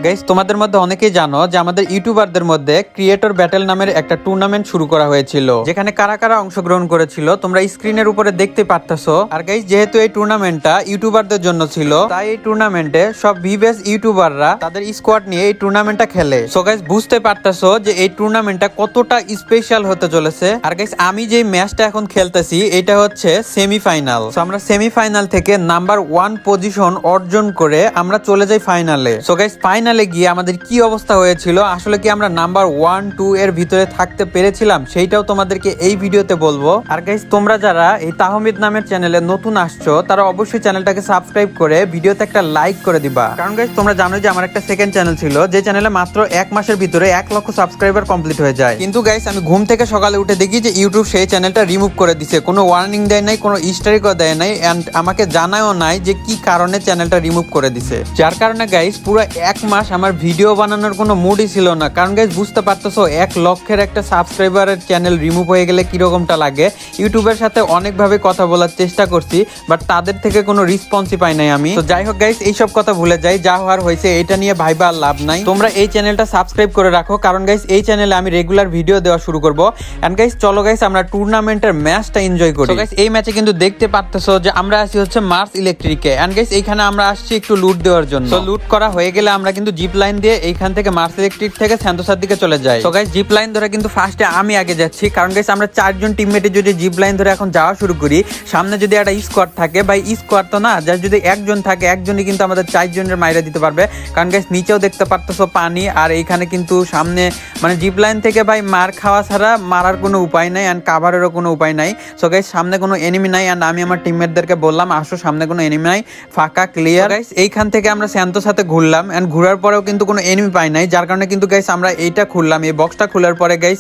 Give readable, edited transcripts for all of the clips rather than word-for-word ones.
Guys তোমাদের মধ্যে অনেকেই জানো যে আমাদের ইউটিউবারদের মধ্যে ক্রিয়েটর ব্যাটেল নামের একটা টুর্নামেন্ট শুরু করা হয়েছিল, যেখানে কারা কারা অংশগ্রহণ করেছিল তোমরা স্ক্রিনের উপরে দেখতে পারতেছো। আর গাইস যেহেতু এই টুর্নামেন্টটা ইউটিউবারদের জন্য ছিল, তাই এই টুর্নামেন্টে সব ভিভেস ইউটিউবাররা তাদের স্কোয়াড নিয়ে এই টুর্নামেন্টটা খেলে। সো গাইস বুঝতে পারতেছো যে এই টুর্নামেন্টটা কতটা স্পেশাল হতে চলেছে। আর গাইস আমি যে ম্যাচটা এখন খেলতেছি এটা হচ্ছে সেমিফাইনাল। সো আমরা সেমিফাইনাল থেকে নাম্বার 1 পজিশন অর্জন করে আমরা চলে যাই ফাইনালে। সো গাইস ফাইনালে গিয়ে আমাদের কি অবস্থা হয়েছিল, আসলে কি আমরা নাম্বার 1, 2 এর ভিতরে থাকতে পেরেছিলাম, সেইটাও তোমাদেরকে এই ভিডিওতে বলবো। আর গাইস তোমরা যারা এই তাহমিদ নামের চ্যানেলে নতুন আসছো তারা অবশ্যই চ্যানেলটাকে সাবস্ক্রাইব করে ভিডিওতে একটা লাইক করে দিবা, কারণ গাইস তোমরা জানো যে আমার একটা সেকেন্ড চ্যানেল ছিল যে চ্যানেলে মাত্র 1 মাসের ভিতরে 1 লক্ষ সাবস্ক্রাইবার কমপ্লিট হয়ে যায়। কিন্তু গাইস আমি ঘুম থেকে সকালে উঠে দেখি যে ইউটিউব সেই চ্যানেলটা রিমুভ করে দিছে, কোনো ওয়ার্নিং দেয় নাই, কোনো স্ট্রাইকও দেয় নাই, এন্ড আমাকে জানায়ও নাই যে কি কারণে চ্যানেলটা রিমুভ করে দিছে। যার কারণে গাইস পুরো 1 মাস আমার ভিডিও বানানোর কোনো মুডই ছিল না, কারণ গাইস বুঝতে পারতেছো 1 লক্ষের একটা সাবস্ক্রাইবারের চ্যানেল রিমুভ হয়ে গেলে কিরকমটা লাগে। ইউটিউবের সাথে অনেকভাবে কথা বলার চেষ্টা করছি, বাট তাদের থেকে কোনো রেসপন্সই পাই নাই আমি। তো যাই হোক গাইস এইসব কথা ভুলে যাই, যা হওয়ার হয়েছে এটা নিয়ে ভাইবা আর লাভ নাই। তোমরা এই চ্যানেলটা সাবস্ক্রাইব করে রাখো, কারণ গাইস এই চ্যানেলে আমি রেগুলার ভিডিও দেওয়া শুরু করব। এন্ড গাইস চলো গাইস আমরা টুর্নামেন্টের ম্যাচটা এনজয় করি। তো গাইস এই ম্যাচে কিন্তু দেখতে পারতেছো যে আমরা আসি হচ্ছে মার্স ইলেকট্রিকে। এন্ড গাইস এইখানে আমরা আসছি একটু লুট দেওয়ার জন্য। তো লুট করা হয়ে গেলে আমরা কিন্তু জিপ লাইন দিয়ে এইখান থেকে মার্স ইলেকট্রিক থেকে স্যান্তোসার দিকে চলে যাই। তো গাইস জিপ লাইন ধরে কিন্তু ফার্স্টে আমি আগে যাচ্ছি, কারণ গাইস আমরা 4 জন টিমমেটে যদি জিপ লাইন ধরে এখন যাওয়া শুরু করি, সামনে যদি একটা স্কোয়াড থাকে, ভাই স্কোয়াড তো না, যার যদি একজন থাকে একজনই কিন্তু আমাদের 4 জনের মাইরা দিতে পারবে। কারণ গাইস নিচেও দেখতে পারতেছো পানি, আর এইখানে কিন্তু সামনে মানে জিপ লাইন থেকে ভাই মার খাওয়া ছাড়া মারার কোনো উপায় নাই, এন্ড কাভারেরও কোনো উপায় নাই। সো গাইস সামনে কোনো এনিমি নাই, এন্ড আমি আমার টিমমেটদেরকে বললাম আসো সামনে কোনো এনিমি নাই, ফাঁকা ক্লিয়ার। গাইস এইখান থেকে আমরা স্যান্তোর সাথে ঘুরলাম, এন্ড ঘোরার পরেও কিন্তু কোনো এনিমি পাই নাই, যার কারণে কিন্তু গাইস আমরা এইটা খুললাম, এই বক্সটা খোলার পরে গাইস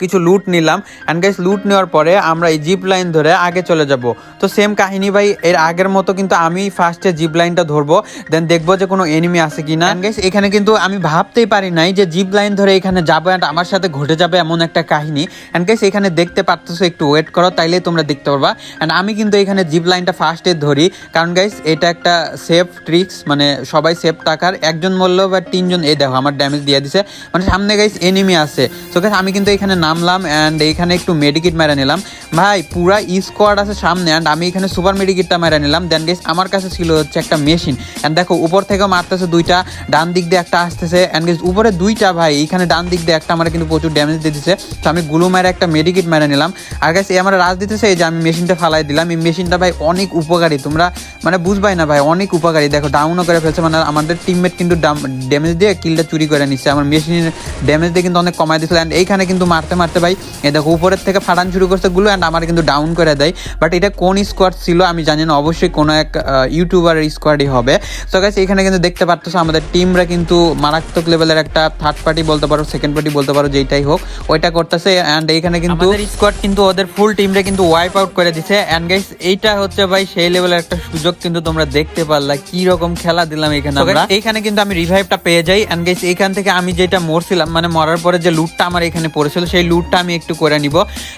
কিছু লুট নিলাম। এন্ড গাইস লুট নেওয়ার পরে আমরা এই জিপ লাইন ধরে আগে চলে যাব। তো সেম কাহিনী ভাই, এর আগের মতো কিন্তু আমি ফার্স্টে জিপ লাইনটা ধরবো, দেন দেখবো যে কোনো এনিমি আছে কিনা। এন্ড গাইস এখানে কিন্তু আমি ভাবতেই পারি নাই যে জিপ লাইন ধরে এখানে যাবো এন্ড আমার সাথে ঘটে যাবে এমন একটা কাহিনী। এন্ড গাইস এখানে দেখতে পারতেছো, একটু ওয়েট করো তাইলেই তোমরা দেখতে পারবা। এন্ড আমি কিন্তু এখানে জিপ লাইনটা ফার্স্টে ধরি, কারণ গাইস এটা একটা সেফ ট্রিক্স, মানে সবাই সেফ টাকার, একজন মরলো বা 3 জন, এই দেখো আমার ড্যামেজ দিয়ে দিছে, মানে সামনে গাইস এনিমি আছে। সো গাইস আমি কিন্তু এখানে নামলাম এন্ড এইখানে একটু মেডিকিট মেরে নিলাম, ভাই পুরা স্কোয়াড আছে সামনে, এন্ড আমি এখানে সুপার মেডিকিটটা মেরে নিলাম। দেন গাইস আমার কাছে ছিল হচ্ছে একটা মেশিন, এন্ড দেখো উপর থেকে মারতেছে 2টা, ডান দিক দিয়ে একটা আসতেছে, এন্ড গাইস উপরে 2টা, ভাই এখানে ডান দিক দিয়ে একটা আমার কিন্তু প্রচুর ড্যামেজ দিয়ে দিছে। তো আমি গুলো মেরে একটা মেডিকিট মেরে নিলাম। আর গাইস এই আমার রাজ দিতেছে, এই যে আমি মেশিনটা ফালাই দিলাম। এই মেশিনটা ভাই অনেক উপকারী, তোমরা মানে বুঝবাই না ভাই, অনেক উপকারী। দেখো ডাউনও করে ফেলছে, মানে আমাদের টিমমেট কিন্তু ড্যামেজ দিয়ে কিলটা চুরি করে নিচ্ছে, আমার মেশিনের ড্যামেজ দিয়ে কিন্তু অনেক কমাই দিয়েছিল। এন্ড এইখানে কিন্তু মারতে মারতে ভাই এই দেখো উপরের থেকে ফাটান শুরু করছে গুলো, এন্ড আমার কিন্তু ডাউন করে দেয়। বাট এটা কোন স্কোয়াড ছিল আমি জানি না, অবশ্যই কোনো এক ইউটিউবারের স্কোয়াডই হবে। সো গাইস এখানে কিন্তু দেখতে পারতেছো আমাদের টিমরা কিন্তু মারাত্মক লেভেলের একটা থার্ড পার্টি বলতে পারো, সেকেন্ড পার্টি বলতে পারো, যেটাই হোক ওইটা করতেছে। এন্ড এইখানে কিন্তু আমাদের স্কোয়াড কিন্তু ওদের ফুল টিমরে কিন্তু ওয়াইপ আউট করে দিছে। এন্ড গাইস এইটা হচ্ছে ভাই সেই লেভেলের একটা সুযোগ, কিন্তু তোমরা দেখতে পারলা কি রকম খেলা দিলাম এখানে আমরা। এইখানে কিন্তু আমি রিভাইভটা পেয়ে যাই। এন্ড গাইস এইখান থেকে আমি যেটা মরছিলাম, মানে মরার পরে যে লুটটা আমার এখানে পড়েছিল, সেই লুটটা আমি একটু করে নিব।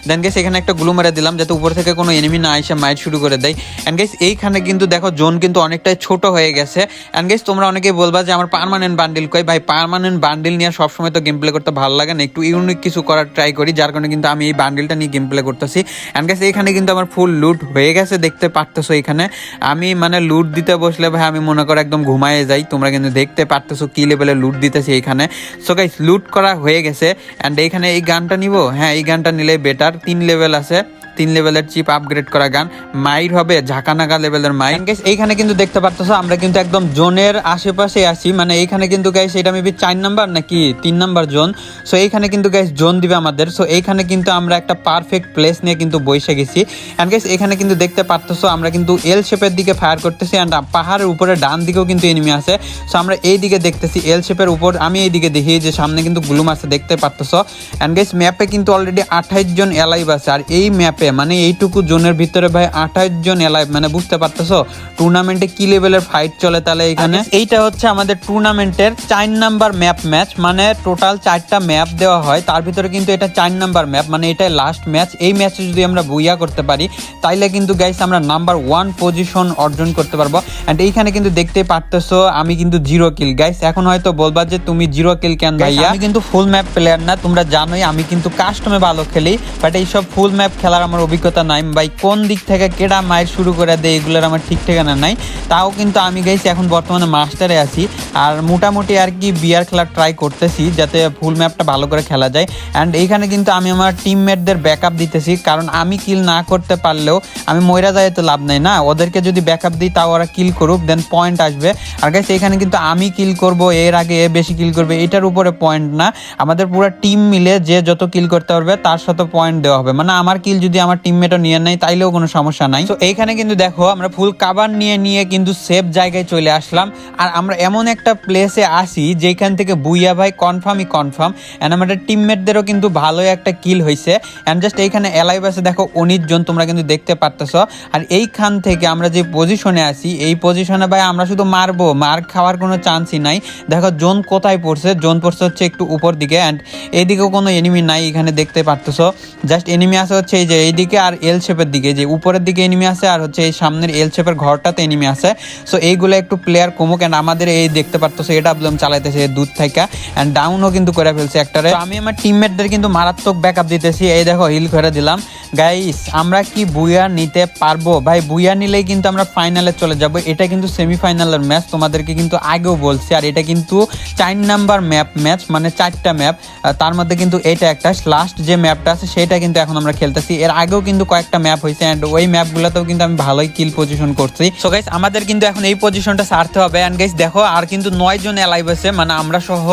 দেন গাইস এখানে একটা গ্লু মেরে দিলাম যাতে উপর থেকে কোনো এনিমি না এসে মাইট শুরু করে দেয়। এন্ড গাইস এইখানে কিন্তু দেখো জোন কিন্তু অনেকটাই ছোট হয়ে গেছে। এন্ড গাইস তোমরা অনেকেই বলবা যে আমার পার্মানেন্ট বান্ডিল কই, ভাই পার্মানেন্ট বান্ডিল নিয়ে সবসময় তো গেম প্লে করতে ভালো লাগে না, একটু ইউনিক কিছু করার ট্রাই করি, যার কারণে কিন্তু আমি এই বান্ডিলটা নিয়ে গেম প্লে করতেছি। এন্ড গাইস এইখানে কিন্তু আমার ফুল লুট হয়ে গেছে, দেখতে পারতেছো। এখানে আমি মানে লুট দিতে বসলে ভাই আমি মনে করো একদম ঘুমায়ে যাই, তোমরা কিন্তু দেখতে পারতেছো কি লেভেলে লুট দিতেছি এইখানে। সো গাইস লুট করা হয়ে গেছে। এন্ড এইখানে এই গানটা নিব, হ্যাঁ এই গানটা নিলেই বেটার, 3 লেভেল আছে, 3 লেভেলের চিপ আপগ্রেড করা গান, মাইর হবে ঝাঁকানাগা লেভেলের মাইর। গাইস এইখানে কিন্তু দেখতে পারতেছো আমরা কিন্তু একদম জোনের আশেপাশে আছি, মানে এইখানে কিন্তু গাইস এটা মেবি 4 নাম্বার নাকি 3 নাম্বার জোন। সো এইখানে কিন্তু গাইস জোন দিবে আমাদের। সো এইখানে কিন্তু আমরা একটা পারফেক্ট প্লেস নিয়ে কিন্তু বসে গেছি। এন্ড গাইস এখানে কিন্তু দেখতে পারতেছো আমরা কিন্তু এল শেপের দিকে ফায়ার করতেছি, এন্ড পাহাড়ের উপরে ডান দিকেও কিন্তু এনিমি আছে। সো আমরা এই দিকে দেখতেছি এল শেপের উপর, আমি এই দিকে দেখি যে সামনে কিন্তু গ্লুম আছে, দেখতে পারতেছো। এন্ড গাইস ম্যাপে কিন্তু অলরেডি 28 জন এলাইভ আছে, আর এই ম্যাপে মানে এইটুকু জোনের ভিতরে ভাই 28 জন এলাইভ, মানে বুঝতে পারতেছো টুর্নামেন্টে কি লেভেলের ফাইট চলে। তাহলে এখানে এইটা হচ্ছে আমাদের টুর্নামেন্টের 4 নাম্বার ম্যাচ, মানে টোটাল 4টা ম্যাপ দেওয়া হয়, তার ভিতরে কিন্তু এটা 4 নাম্বার ম্যাপ, মানে এটাই লাস্ট ম্যাচ। এই ম্যাচে যদি আমরা বুইয়া করতে পারি তাইলে কিন্তু গাইস আমরা নাম্বার 1 পজিশন অর্জন করতে পারবো। এন্ড এইখানে কিন্তু দেখতেই পারতেছো আমি কিন্তু 0 কিল। গাইস এখন হয়তো বলবা যে তুমি 0 কিল কেন ভাইয়া, আমি কিন্তু ফুল ম্যাপ প্লেয়ার না, তোমরা জানোই আমি কিন্তু কাস্টমে ভালো খেলি, বাট এইসব ফুল ম্যাপ খেলার আমার অভিজ্ঞতা নাই ভাই। কোন দিক থেকে কেডা মায়ের শুরু করে দেয় এগুলোর আমার ঠিক ঠিকানা নাই। তাও কিন্তু আমি গাইস এখন বর্তমানে মাস্টারে আছি, আর মোটামুটি আর কি বিয়ার খেলা ট্রাই করতেছি যাতে ফুল ম্যাপটা ভালো করে খেলা যায়। অ্যান্ড এইখানে কিন্তু আমি আমার টিমমেটদের ব্যাকআপ দিতেছি, কারণ আমি কিল না করতে পারলেও আমি মইরা যায় তো লাভ নাই না, ওদেরকে যদি ব্যাকআপ দিই তাও ওরা কিল করুক, দেন পয়েন্ট আসবে। আর গাইস এখানে কিন্তু আমি কিল করব এর আগে এ বেশি কিল করবে এটার উপরে পয়েন্ট না, আমাদের পুরো টিম মিলে যে যত কিল করতে পারবে তার সাথে পয়েন্ট দেওয়া হবে। মানে আমার কিল যদি আমার টিমমেটও নিয়ে নেয় তাইলেও কোনো সমস্যা নাই। তো এইখানে কিন্তু দেখো আমরা ফুল কাভার নিয়ে কিন্তু সেফ জায়গায় চলে আসলাম, আর আমরা এমন একটা প্লেসে আসি যেখান থেকে বুইয়া ভাই কনফার্মই কনফার্ম। এন্ড আমাদের টিমমেটদেরও কিন্তু ভালোই একটা কিল হয়েছে। এন্ড জাস্ট এইখানে এলাইভ আছে দেখো 19 জন, তোমরা কিন্তু দেখতে পারতেছো। আর এইখান থেকে আমরা যে পজিশনে আছি এই পজিশনে ভাই আমরা শুধু মারবো, মার খাওয়ার কোনো চান্সই নাই। দেখো জোন কোথায় পড়ছে, জোন পড়ছে হচ্ছে একটু উপর দিকে, অ্যান্ড এইদিকেও কোনো এনিমি নাই, এখানে দেখতে পারতেছো জাস্ট এনিমি আছে হচ্ছে এই যে এইদিকে আর এল শেপের দিকে, যে উপরের দিকে এনিমি আছে, আর হচ্ছে এই সামনের এল শেপের ঘরটাতে এনিমি আছে। সো এইগুলো একটু প্লেয়ার কমুক। অ্যান্ড আমাদের এই দেখতে পারতেছো এটা প্রবলেম চালাইতেছে দূর থেকে, অ্যান্ড ডাউনও কিন্তু করে ফেলছে একটারে। আমি আমার টিমমেটদের কিন্তু মারাত্মক ব্যাকআপ দিতেছি, এই দেখো হিল করে দিলাম। গাইস আমরা কি বুইয়া নিতে পারবো ভাই? বুইয়া নিলেই কিন্তু আমরা ফাইনালে চলে যাব। এটা কিন্তু সেমিফাইনালের ম্যাচ, তোমাদেরকে কিন্তু আগেও বলছি। আর এটা কিন্তু 4 নাম্বার ম্যাচ, মানে 4টা ম্যাপ, তার মধ্যে কিন্তু এটা একটা লাস্ট যে ম্যাপটা আছে সেটা কিন্তু এখন আমরা খেলতেছি। এর আগেও কিন্তু কয়েকটা ম্যাপ হয়েছে, অ্যান্ড ওই ম্যাপগুলোতেও কিন্তু আমি ভালোই কিল পজিশন করছি। সো গাইস আমাদের কিন্তু এখন এই পজিশনটা ছাড়তে হবে। অ্যান্ড গাইস দেখো আর কিন্তু 9 জন এলাইভ আছে, মানে আমরা সহ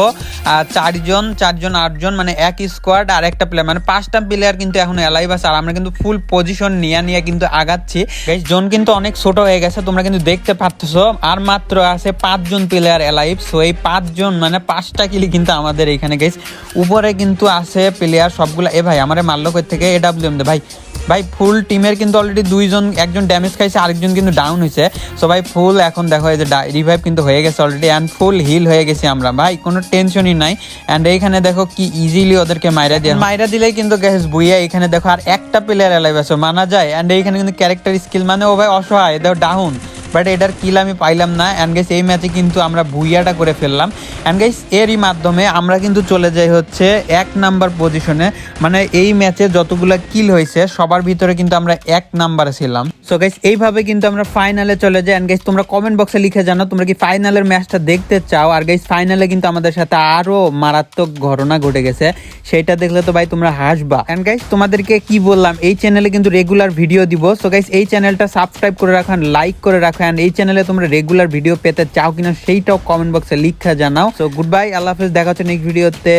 4 জন 8 জন, মানে এক স্কোয়াড আর একটা প্লেয়ার, মানে 5টা প্লেয়ার কিন্তু এখন এলাইভ আছে। আর আমরা কিন্তু ফুল পজিশন নিয়ে কিন্তু আগাচ্ছি। গাইস জোন কিন্তু অনেক ছোট হয়ে গেছে, তোমরা কিন্তু দেখতে পারতেছো। আর মাত্র আছে 5 জন প্লেয়ার এলাইভ। সো এই 5 জন মানে 5টা কিলি কিন্তু আমাদের এখানে। গাইস উপরে কিন্তু আছে প্লেয়ার সবগুলা। এ ভাই আমারে মারলো কই থেকে? এডব্লিউএম দে ভাই। ভাই ফুল টিমের কিন্তু অলরেডি 2 জন, একজন ড্যামেজ খাইছে, আরেকজন কিন্তু ডাউন হয়েছে। সো ভাই ফুল এখন দেখো এই যে রিভাইভ কিন্তু হয়ে গেছে অলরেডি, অ্যান্ড ফুল হিল হয়ে গেছি আমরা ভাই, কোনো টেনশনই নাই। অ্যান্ড এইখানে দেখো কি ইজিলি ওদেরকে মাইরা দিলেই কিন্তু গ্যাস বুইয়া। এখানে দেখো আর একটা প্লেয়ার এলাইভ আছে, মানা যায়। অ্যান্ড এইখানে কিন্তু ক্যারেক্টার স্কিল, মানে ও ভাই অসহায়, দেখো ডাউন, বাট এটার কিল আমি পাইলাম না। অ্যান্ড গাইস এই ম্যাচে কিন্তু আমরা বুইয়াটা করে ফেললাম। অ্যান্ড গাইস এরই মাধ্যমে আমরা কিন্তু চলে যাই হচ্ছে 1 নাম্বার পজিশনে, মানে এই ম্যাচে যতগুলো কিল হয়েছে সবার ভিতরে কিন্তু আমরা 1 নাম্বারে ছিলাম। সো গাইস এইভাবে কিন্তু আমরা ফাইনালে চলে যাই। অ্যান্ড গাইস তোমরা কমেন্ট বক্সে লিখে জানো তোমরা কি ফাইনালের ম্যাচটা দেখতে চাও। আর গাইস ফাইনালে কিন্তু আমাদের সাথে আরো মারাত্মক ঘটনা ঘটে গেছে, সেটা দেখলে তো ভাই তোমরা হাসবা। অ্যান্ড গাইস তোমাদেরকে কি বললাম, এই চ্যানেলে কিন্তু রেগুলার ভিডিও দিব। সো গাইস এই চ্যানেলটা সাবস্ক্রাইব করে রাখো, লাইক করে রাখো। অ্যান্ড এই চ্যানেলে তোমরা রেগুলার ভিডিও পেতে চাও কিনা সেইটাও কমেন্ট বক্সে লিখে জানাও। সো গুড বাই, আল্লাহ হাফেজ, দেখা হচ্ছে নেক্সট ভিডিওতে।